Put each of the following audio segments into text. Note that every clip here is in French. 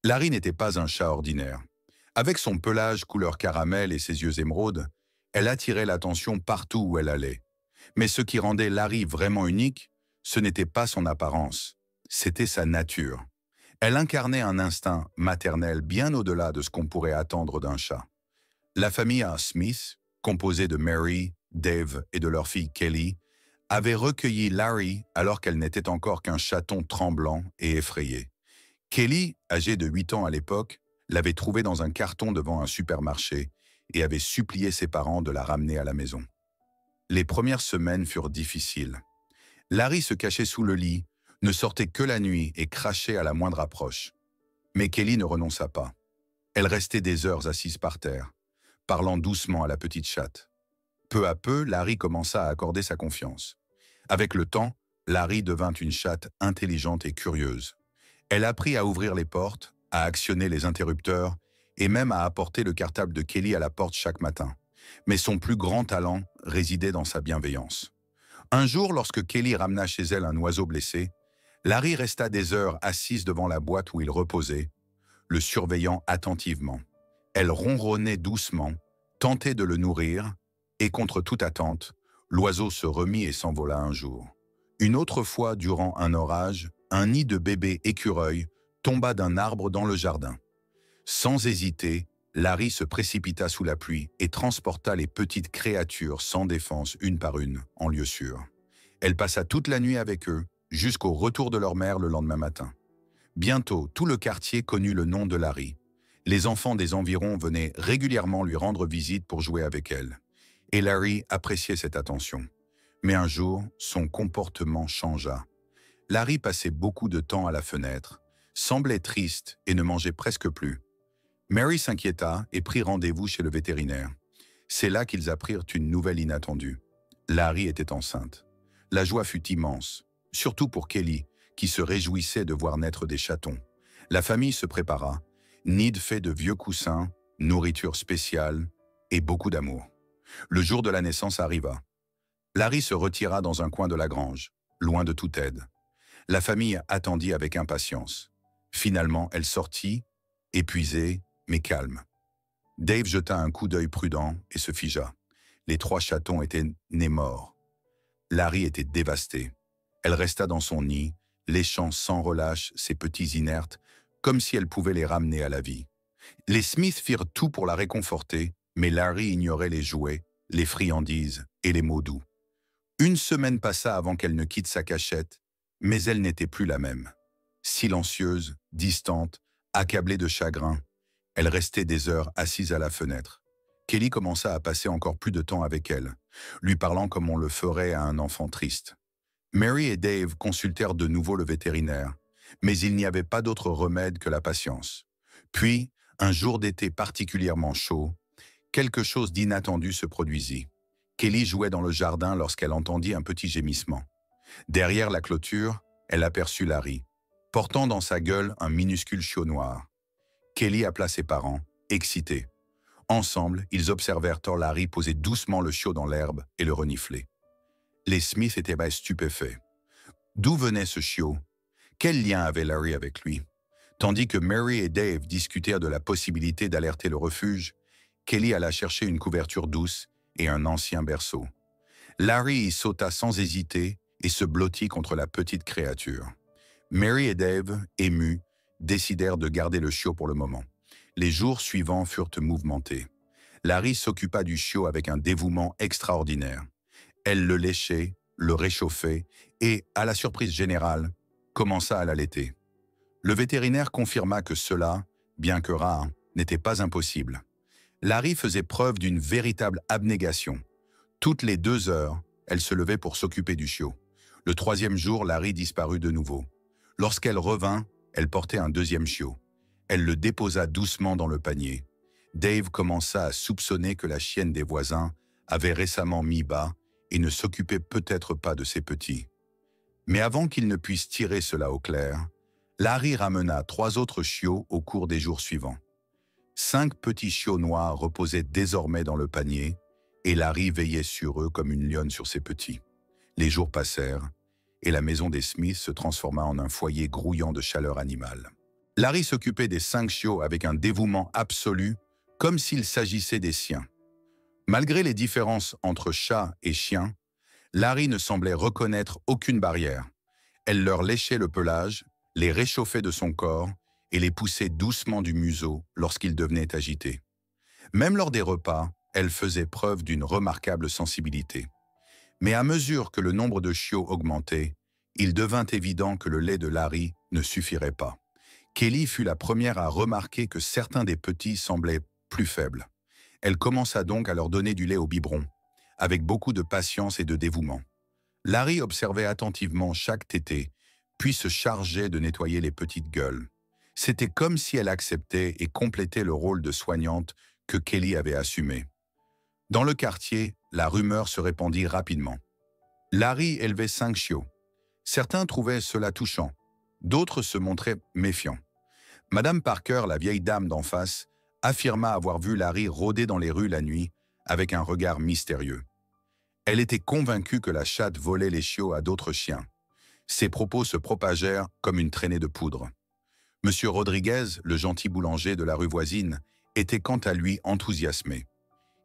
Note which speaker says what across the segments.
Speaker 1: Larry n'était pas un chat ordinaire. Avec son pelage couleur caramel et ses yeux émeraudes, elle attirait l'attention partout où elle allait. Mais ce qui rendait Larry vraiment unique, ce n'était pas son apparence, c'était sa nature. Elle incarnait un instinct maternel bien au-delà de ce qu'on pourrait attendre d'un chat. La famille à Smith, composée de Mary, Dave et de leur fille Kelly, avait recueilli Larry alors qu'elle n'était encore qu'un chaton tremblant et effrayé. Kelly, âgée de 8 ans à l'époque, l'avait trouvé dans un carton devant un supermarché et avait supplié ses parents de la ramener à la maison. Les premières semaines furent difficiles. Larry se cachait sous le lit, ne sortait que la nuit et crachait à la moindre approche. Mais Kelly ne renonça pas. Elle restait des heures assise par terre, parlant doucement à la petite chatte. Peu à peu, Larry commença à accorder sa confiance. Avec le temps, Larry devint une chatte intelligente et curieuse. Elle apprit à ouvrir les portes, à actionner les interrupteurs et même à apporter le cartable de Kelly à la porte chaque matin. Mais son plus grand talent résidait dans sa bienveillance. Un jour, lorsque Kelly ramena chez elle un oiseau blessé, Larry resta des heures assise devant la boîte où il reposait, le surveillant attentivement. Elle ronronnait doucement, tentait de le nourrir, et contre toute attente, l'oiseau se remit et s'envola un jour. Une autre fois, durant un orage, un nid de bébé écureuil tomba d'un arbre dans le jardin. Sans hésiter, Larry se précipita sous la pluie et transporta les petites créatures sans défense une par une en lieu sûr. Elle passa toute la nuit avec eux, jusqu'au retour de leur mère le lendemain matin. Bientôt, tout le quartier connut le nom de Larry. Les enfants des environs venaient régulièrement lui rendre visite pour jouer avec elle. Et Larry appréciait cette attention. Mais un jour, son comportement changea. Larry passait beaucoup de temps à la fenêtre, semblait triste et ne mangeait presque plus. Mary s'inquiéta et prit rendez-vous chez le vétérinaire. C'est là qu'ils apprirent une nouvelle inattendue. Larry était enceinte. La joie fut immense, surtout pour Kelly, qui se réjouissait de voir naître des chatons. La famille se prépara, nid fait de vieux coussins, nourriture spéciale et beaucoup d'amour. Le jour de la naissance arriva. Larry se retira dans un coin de la grange, loin de toute aide. La famille attendit avec impatience. Finalement, elle sortit, épuisée, mais calme. Dave jeta un coup d'œil prudent et se figea. Les 3 chatons étaient nés morts. Larry était dévastée. Elle resta dans son nid, léchant sans relâche ses petits inertes, comme si elle pouvait les ramener à la vie. Les Smiths firent tout pour la réconforter, mais Larry ignorait les jouets, les friandises et les mots doux. Une semaine passa avant qu'elle ne quitte sa cachette, mais elle n'était plus la même. Silencieuse, distante, accablée de chagrin, elle restait des heures assise à la fenêtre. Kelly commença à passer encore plus de temps avec elle, lui parlant comme on le ferait à un enfant triste. Mary et Dave consultèrent de nouveau le vétérinaire, mais il n'y avait pas d'autre remède que la patience. Puis, un jour d'été particulièrement chaud, quelque chose d'inattendu se produisit. Kelly jouait dans le jardin lorsqu'elle entendit un petit gémissement. Derrière la clôture, elle aperçut Larry, portant dans sa gueule un minuscule chiot noir. Kelly appela ses parents, excités. Ensemble, ils observèrent Larry poser doucement le chiot dans l'herbe et le renifler. Les Smiths étaient stupéfaits. D'où venait ce chiot? Quel lien avait Larry avec lui? Tandis que Mary et Dave discutèrent de la possibilité d'alerter le refuge, Kelly alla chercher une couverture douce et un ancien berceau. Larry y sauta sans hésiter et se blottit contre la petite créature. Mary et Dave, émus, décidèrent de garder le chiot pour le moment. Les jours suivants furent mouvementés. Larry s'occupa du chiot avec un dévouement extraordinaire. Elle le léchait, le réchauffait et, à la surprise générale, commença à l'allaiter. Le vétérinaire confirma que cela, bien que rare, n'était pas impossible. Larry faisait preuve d'une véritable abnégation. Toutes les 2 heures, elle se levait pour s'occuper du chiot. Le 3e jour, Larry disparut de nouveau. Lorsqu'elle revint, elle portait un 2e chiot. Elle le déposa doucement dans le panier. Dave commença à soupçonner que la chienne des voisins avait récemment mis bas et ne s'occupait peut-être pas de ses petits. Mais avant qu'il ne puisse tirer cela au clair, Larry ramena 3 autres chiots au cours des jours suivants. 5 petits chiots noirs reposaient désormais dans le panier, et Larry veillait sur eux comme une lionne sur ses petits. Les jours passèrent, et la maison des Smiths se transforma en un foyer grouillant de chaleur animale. Larry s'occupait des 5 chiots avec un dévouement absolu, comme s'il s'agissait des siens. Malgré les différences entre chats et chiens, Larry ne semblait reconnaître aucune barrière. Elle leur léchait le pelage, les réchauffait de son corps et les poussait doucement du museau lorsqu'ils devenaient agités. Même lors des repas, elle faisait preuve d'une remarquable sensibilité. Mais à mesure que le nombre de chiots augmentait, il devint évident que le lait de Larry ne suffirait pas. Kelly fut la première à remarquer que certains des petits semblaient plus faibles. Elle commença donc à leur donner du lait au biberon, avec beaucoup de patience et de dévouement. Larry observait attentivement chaque tétée, puis se chargeait de nettoyer les petites gueules. C'était comme si elle acceptait et complétait le rôle de soignante que Kelly avait assumé. Dans le quartier, la rumeur se répandit rapidement. Larry élevait 5 chiots. Certains trouvaient cela touchant, d'autres se montraient méfiants. Madame Parker, la vieille dame d'en face, affirma avoir vu Larry rôder dans les rues la nuit avec un regard mystérieux. Elle était convaincue que la chatte volait les chiots à d'autres chiens. Ses propos se propagèrent comme une traînée de poudre. Monsieur Rodriguez, le gentil boulanger de la rue voisine, était quant à lui enthousiasmé.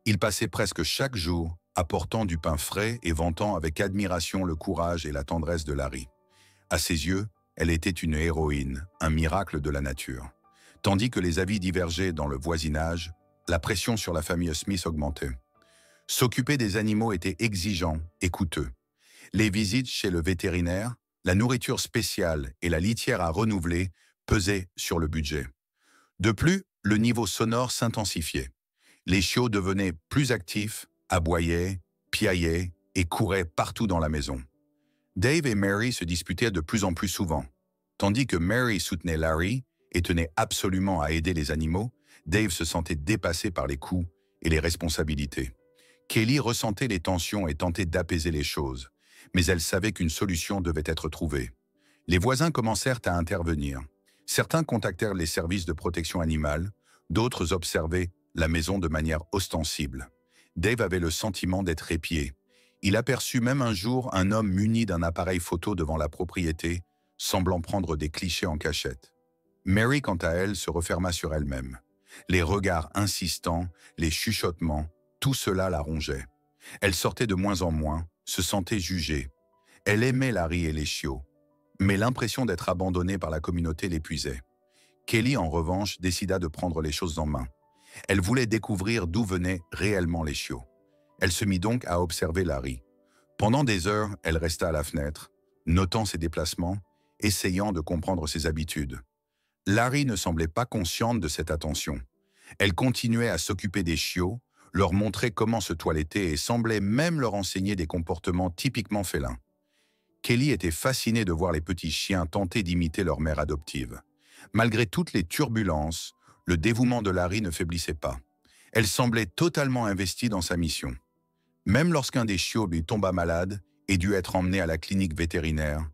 Speaker 1: Il passait presque chaque jour, apportant du pain frais et vantant avec admiration le courage et la tendresse de Larry. À ses yeux, elle était une héroïne, un miracle de la nature. Tandis que les avis divergeaient dans le voisinage, la pression sur la famille Smith augmentait. S'occuper des animaux était exigeant et coûteux. Les visites chez le vétérinaire, la nourriture spéciale et la litière à renouveler pesaient sur le budget. De plus, le niveau sonore s'intensifiait. Les chiots devenaient plus actifs, aboyaient, piaillaient et couraient partout dans la maison. Dave et Mary se disputaient de plus en plus souvent. Tandis que Mary soutenait Larry et tenait absolument à aider les animaux, Dave se sentait dépassé par les coûts et les responsabilités. Kelly ressentait les tensions et tentait d'apaiser les choses, mais elle savait qu'une solution devait être trouvée. Les voisins commencèrent à intervenir. Certains contactèrent les services de protection animale, d'autres observaient la maison de manière ostensible. Dave avait le sentiment d'être épié. Il aperçut même un jour un homme muni d'un appareil photo devant la propriété, semblant prendre des clichés en cachette. Mary, quant à elle, se referma sur elle-même. Les regards insistants, les chuchotements, tout cela la rongeait. Elle sortait de moins en moins, se sentait jugée. Elle aimait Larry et les chiots, mais l'impression d'être abandonnée par la communauté l'épuisait. Kelly, en revanche, décida de prendre les choses en main. Elle voulait découvrir d'où venaient réellement les chiots. Elle se mit donc à observer Larry. Pendant des heures, elle resta à la fenêtre, notant ses déplacements, essayant de comprendre ses habitudes. Larry ne semblait pas consciente de cette attention. Elle continuait à s'occuper des chiots, leur montrer comment se toiletter et semblait même leur enseigner des comportements typiquement félins. Kelly était fascinée de voir les petits chiens tenter d'imiter leur mère adoptive. Malgré toutes les turbulences, le dévouement de Larry ne faiblissait pas. Elle semblait totalement investie dans sa mission. Même lorsqu'un des chiots lui tomba malade et dut être emmené à la clinique vétérinaire,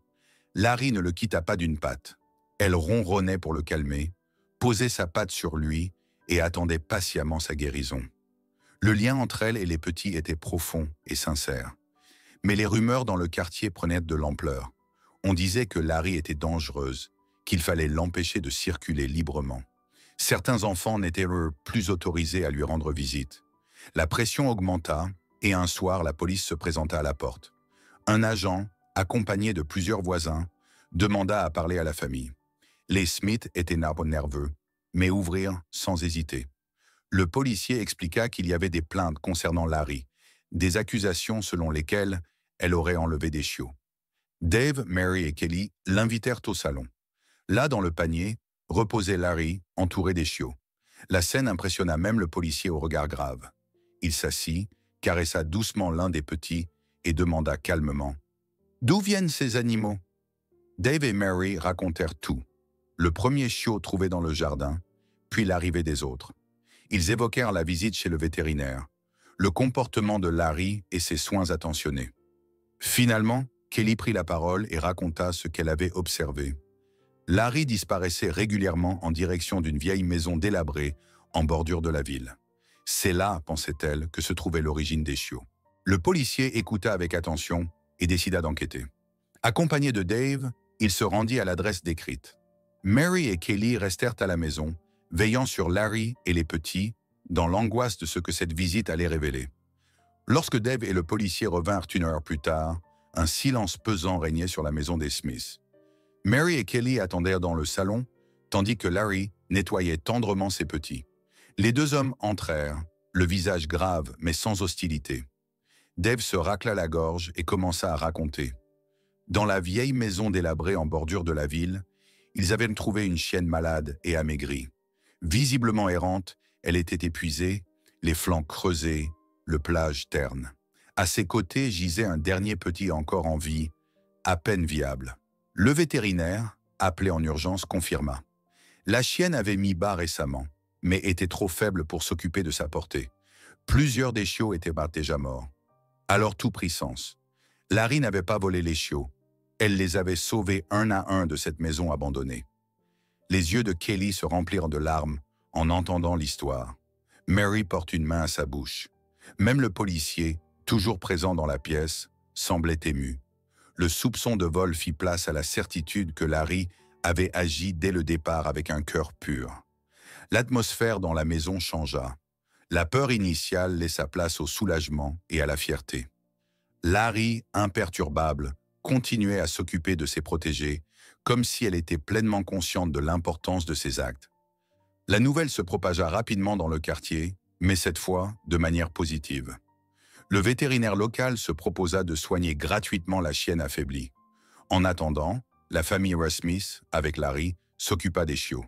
Speaker 1: Larry ne le quitta pas d'une patte. Elle ronronnait pour le calmer, posait sa patte sur lui et attendait patiemment sa guérison. Le lien entre elle et les petits était profond et sincère. Mais les rumeurs dans le quartier prenaient de l'ampleur. On disait que Larry était dangereuse, qu'il fallait l'empêcher de circuler librement. Certains enfants n'étaient plus autorisés à lui rendre visite. La pression augmenta et un soir, la police se présenta à la porte. Un agent, accompagné de plusieurs voisins, demanda à parler à la famille. Les Smith étaient nerveux, mais ouvrirent sans hésiter. Le policier expliqua qu'il y avait des plaintes concernant Larry, des accusations selon lesquelles elle aurait enlevé des chiots. Dave, Mary et Kelly l'invitèrent au salon. Là, dans le panier, reposait Larry, entouré des chiots. La scène impressionna même le policier au regard grave. Il s'assit, caressa doucement l'un des petits et demanda calmement « D'où viennent ces animaux ?» Dave et Mary racontèrent tout. Le premier chiot trouvé dans le jardin, puis l'arrivée des autres. Ils évoquèrent la visite chez le vétérinaire, le comportement de Larry et ses soins attentionnés. Finalement, Kelly prit la parole et raconta ce qu'elle avait observé. Larry disparaissait régulièrement en direction d'une vieille maison délabrée en bordure de la ville. C'est là, pensait-elle, que se trouvait l'origine des chiots. Le policier écouta avec attention et décida d'enquêter. Accompagné de Dave, il se rendit à l'adresse décrite. Mary et Kelly restèrent à la maison, veillant sur Larry et les petits, dans l'angoisse de ce que cette visite allait révéler. Lorsque Dave et le policier revinrent 1 heure plus tard, un silence pesant régnait sur la maison des Smiths. Mary et Kelly attendirent dans le salon, tandis que Larry nettoyait tendrement ses petits. Les deux hommes entrèrent, le visage grave mais sans hostilité. Dave se racla la gorge et commença à raconter. Dans la vieille maison délabrée en bordure de la ville, ils avaient trouvé une chienne malade et amaigrie. Visiblement errante, elle était épuisée, les flancs creusés, le pelage terne. À ses côtés gisait un dernier petit encore en vie, à peine viable. Le vétérinaire, appelé en urgence, confirma. La chienne avait mis bas récemment, mais était trop faible pour s'occuper de sa portée. Plusieurs des chiots étaient déjà morts. Alors tout prit sens. Larry n'avait pas volé les chiots. Elle les avait sauvés un à un de cette maison abandonnée. Les yeux de Kelly se remplirent de larmes en entendant l'histoire. Mary porte une main à sa bouche. Même le policier, toujours présent dans la pièce, semblait ému. Le soupçon de vol fit place à la certitude que Larry avait agi dès le départ avec un cœur pur. L'atmosphère dans la maison changea. La peur initiale laissa place au soulagement et à la fierté. Larry, imperturbable, continuait à s'occuper de ses protégés, comme si elle était pleinement consciente de l'importance de ses actes. La nouvelle se propagea rapidement dans le quartier, mais cette fois de manière positive. Le vétérinaire local se proposa de soigner gratuitement la chienne affaiblie. En attendant, la famille Russ Smith, avec Larry, s'occupa des chiots.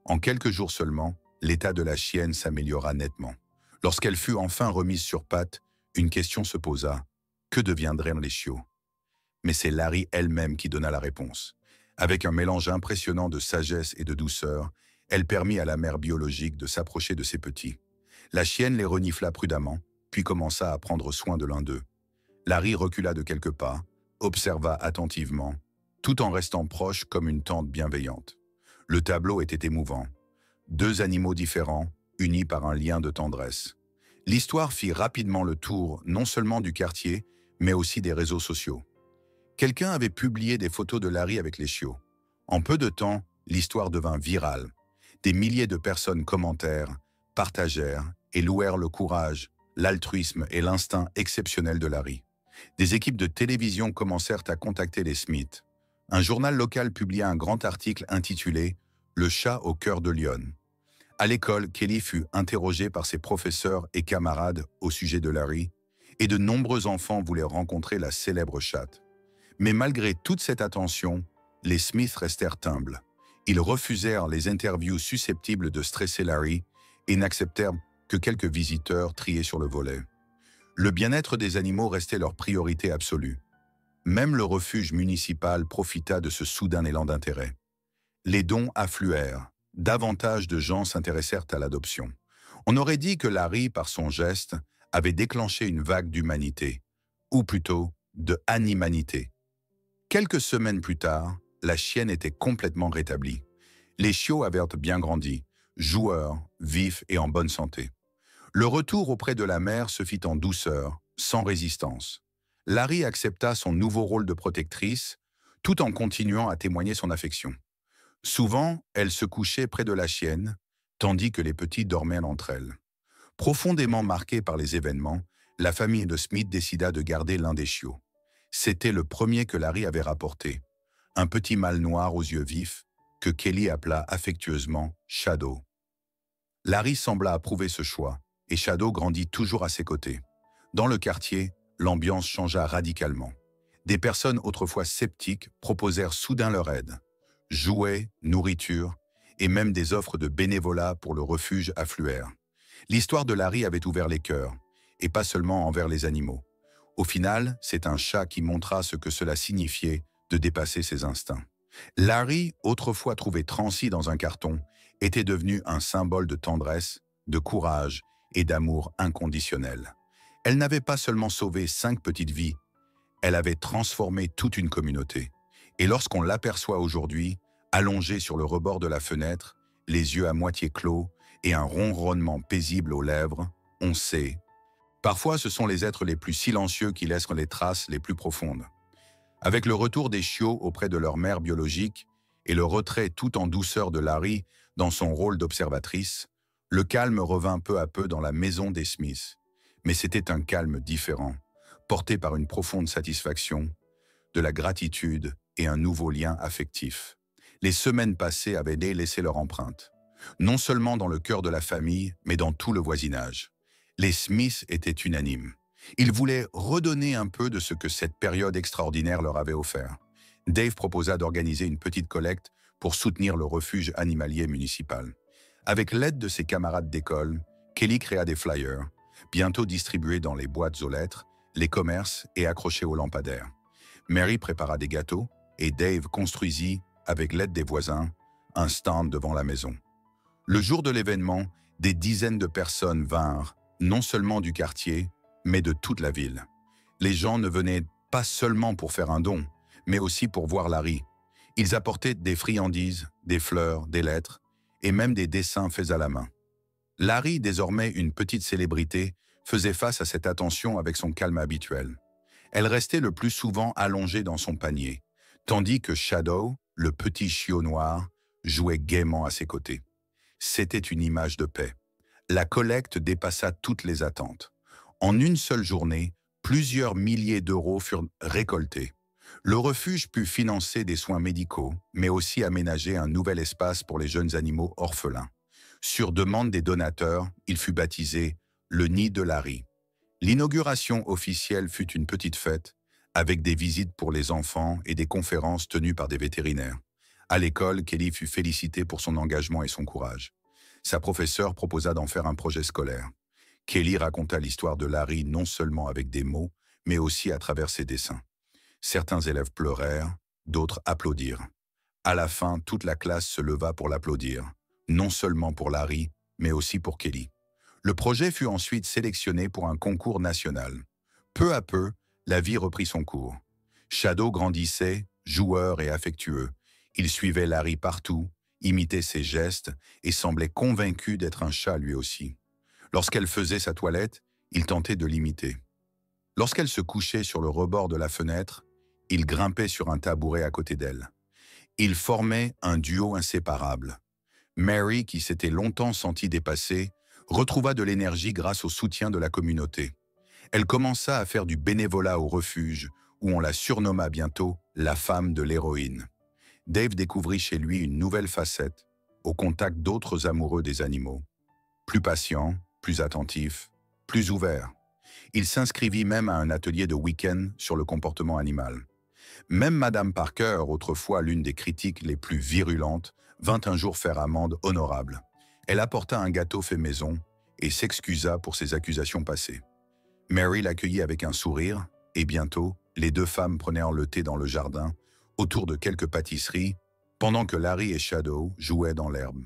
Speaker 1: En quelques jours seulement, l'état de la chienne s'améliora nettement. Lorsqu'elle fut enfin remise sur pattes, une question se posa. Que deviendraient les chiots? Mais c'est Larry elle-même qui donna la réponse. Avec un mélange impressionnant de sagesse et de douceur, elle permit à la mère biologique de s'approcher de ses petits. La chienne les renifla prudemment, puis commença à prendre soin de l'un d'eux. Larry recula de quelques pas, observa attentivement, tout en restant proche comme une tante bienveillante. Le tableau était émouvant. Deux animaux différents, unis par un lien de tendresse. L'histoire fit rapidement le tour non seulement du quartier, mais aussi des réseaux sociaux. Quelqu'un avait publié des photos de Larry avec les chiots. En peu de temps, l'histoire devint virale. Des milliers de personnes commentèrent, partagèrent et louèrent le courage, l'altruisme et l'instinct exceptionnel de Larry. Des équipes de télévision commencèrent à contacter les Smiths. Un journal local publia un grand article intitulé « Le chat au cœur de Lyon ». À l'école, Kelly fut interrogée par ses professeurs et camarades au sujet de Larry, et de nombreux enfants voulaient rencontrer la célèbre chatte. Mais malgré toute cette attention, les Smiths restèrent humbles. Ils refusèrent les interviews susceptibles de stresser Larry et n'acceptèrent que quelques visiteurs triés sur le volet. Le bien-être des animaux restait leur priorité absolue. Même le refuge municipal profita de ce soudain élan d'intérêt. Les dons affluèrent. Davantage de gens s'intéressèrent à l'adoption. On aurait dit que Larry, par son geste, avait déclenché une vague d'humanité, ou plutôt de animanité. Quelques semaines plus tard, la chienne était complètement rétablie. Les chiots avaient bien grandi, joueurs, vifs et en bonne santé. Le retour auprès de la mère se fit en douceur, sans résistance. Larry accepta son nouveau rôle de protectrice, tout en continuant à témoigner son affection. Souvent, elle se couchait près de la chienne, tandis que les petits dormaient entre elles. Profondément marquée par les événements, la famille de Smith décida de garder l'un des chiots. C'était le premier que Larry avait rapporté, un petit mâle noir aux yeux vifs, que Kelly appela affectueusement Shadow. Larry sembla approuver ce choix, et Shadow grandit toujours à ses côtés. Dans le quartier, l'ambiance changea radicalement. Des personnes autrefois sceptiques proposèrent soudain leur aide. Jouets, nourriture et même des offres de bénévolat pour le refuge affluèrent. L'histoire de Larry avait ouvert les cœurs, et pas seulement envers les animaux. Au final, c'est un chat qui montra ce que cela signifiait de dépasser ses instincts. Larry, autrefois trouvé transi dans un carton, était devenu un symbole de tendresse, de courage et d'amour inconditionnel. Elle n'avait pas seulement sauvé 5 petites vies, elle avait transformé toute une communauté. Et lorsqu'on l'aperçoit aujourd'hui, allongé sur le rebord de la fenêtre, les yeux à moitié clos et un ronronnement paisible aux lèvres, on sait. Parfois, ce sont les êtres les plus silencieux qui laissent les traces les plus profondes. Avec le retour des chiots auprès de leur mère biologique, et le retrait tout en douceur de Larry dans son rôle d'observatrice, le calme revint peu à peu dans la maison des Smiths. Mais c'était un calme différent, porté par une profonde satisfaction, de la gratitude et un nouveau lien affectif. Les semaines passées avaient laissé leur empreinte, non seulement dans le cœur de la famille, mais dans tout le voisinage. Les Smiths étaient unanimes. Ils voulaient redonner un peu de ce que cette période extraordinaire leur avait offert. Dave proposa d'organiser une petite collecte pour soutenir le refuge animalier municipal. Avec l'aide de ses camarades d'école, Kelly créa des flyers, bientôt distribués dans les boîtes aux lettres, les commerces et accrochés aux lampadaires. Mary prépara des gâteaux et Dave construisit, avec l'aide des voisins, un stand devant la maison. Le jour de l'événement, des dizaines de personnes vinrent, non seulement du quartier, mais de toute la ville. Les gens ne venaient pas seulement pour faire un don, mais aussi pour voir Larry. Ils apportaient des friandises, des fleurs, des lettres, et même des dessins faits à la main. Larry, désormais une petite célébrité, faisait face à cette attention avec son calme habituel. Elle restait le plus souvent allongée dans son panier, tandis que Shadow, le petit chiot noir, jouait gaiement à ses côtés. C'était une image de paix. La collecte dépassa toutes les attentes. En une seule journée, plusieurs milliers d'euros furent récoltés. Le refuge put financer des soins médicaux, mais aussi aménager un nouvel espace pour les jeunes animaux orphelins. Sur demande des donateurs, il fut baptisé le Nid de Larry. L'inauguration officielle fut une petite fête, avec des visites pour les enfants et des conférences tenues par des vétérinaires. À l'école, Kelly fut félicitée pour son engagement et son courage. Sa professeure proposa d'en faire un projet scolaire. Kelly raconta l'histoire de Larry non seulement avec des mots, mais aussi à travers ses dessins. Certains élèves pleurèrent, d'autres applaudirent. À la fin, toute la classe se leva pour l'applaudir, non seulement pour Larry, mais aussi pour Kelly. Le projet fut ensuite sélectionné pour un concours national. Peu à peu, la vie reprit son cours. Shadow grandissait, joueur et affectueux. Il suivait Larry partout, imitait ses gestes et semblait convaincu d'être un chat lui aussi. Lorsqu'elle faisait sa toilette, il tentait de l'imiter. Lorsqu'elle se couchait sur le rebord de la fenêtre, il grimpait sur un tabouret à côté d'elle. Ils formaient un duo inséparable. Mary, qui s'était longtemps sentie dépassée, retrouva de l'énergie grâce au soutien de la communauté. Elle commença à faire du bénévolat au refuge, où on la surnomma bientôt la femme de l'héroïne. Dave découvrit chez lui une nouvelle facette, au contact d'autres amoureux des animaux. Plus patient, plus attentif, plus ouvert. Il s'inscrivit même à un atelier de week-end sur le comportement animal. Même Madame Parker, autrefois l'une des critiques les plus virulentes, vint un jour faire amende honorable. Elle apporta un gâteau fait maison et s'excusa pour ses accusations passées. Mary l'accueillit avec un sourire, et bientôt, les deux femmes prenèrent le thé dans le jardin, autour de quelques pâtisseries, pendant que Larry et Shadow jouaient dans l'herbe.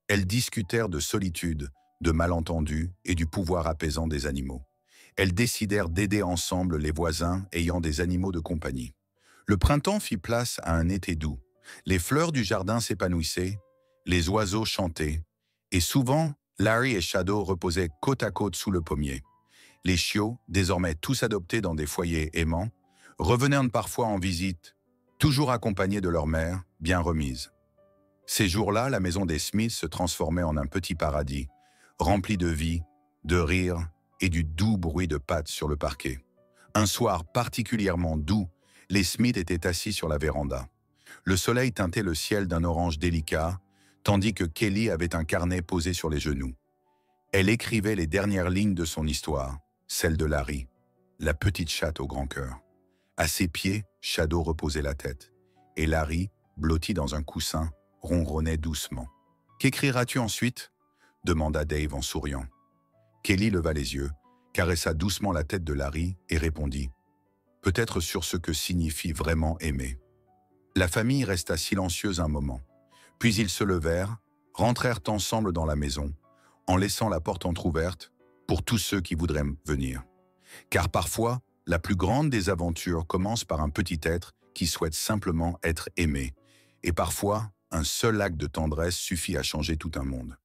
Speaker 1: Elles discutèrent de solitude, de malentendus et du pouvoir apaisant des animaux. Elles décidèrent d'aider ensemble les voisins ayant des animaux de compagnie. Le printemps fit place à un été doux. Les fleurs du jardin s'épanouissaient, les oiseaux chantaient, et souvent, Larry et Shadow reposaient côte à côte sous le pommier. Les chiots, désormais tous adoptés dans des foyers aimants, revenaient parfois en visite, toujours accompagnés de leur mère, bien remise. Ces jours-là, la maison des Smiths se transformait en un petit paradis, rempli de vie, de rire et du doux bruit de pattes sur le parquet. Un soir particulièrement doux, les Smiths étaient assis sur la véranda. Le soleil teintait le ciel d'un orange délicat, tandis que Kelly avait un carnet posé sur les genoux. Elle écrivait les dernières lignes de son histoire, celle de Larry, la petite chatte au grand cœur. À ses pieds, Shadow reposait la tête, et Larry, blotti dans un coussin, ronronnait doucement. « Qu'écriras-tu ensuite » demanda Dave en souriant. Kelly leva les yeux, caressa doucement la tête de Larry et répondit « Peut-être sur ce que signifie vraiment aimer. » La famille resta silencieuse un moment. Puis ils se levèrent, rentrèrent ensemble dans la maison, en laissant la porte entr'ouverte pour tous ceux qui voudraient venir. Car parfois, la plus grande des aventures commence par un petit être qui souhaite simplement être aimé. Et parfois, un seul acte de tendresse suffit à changer tout un monde.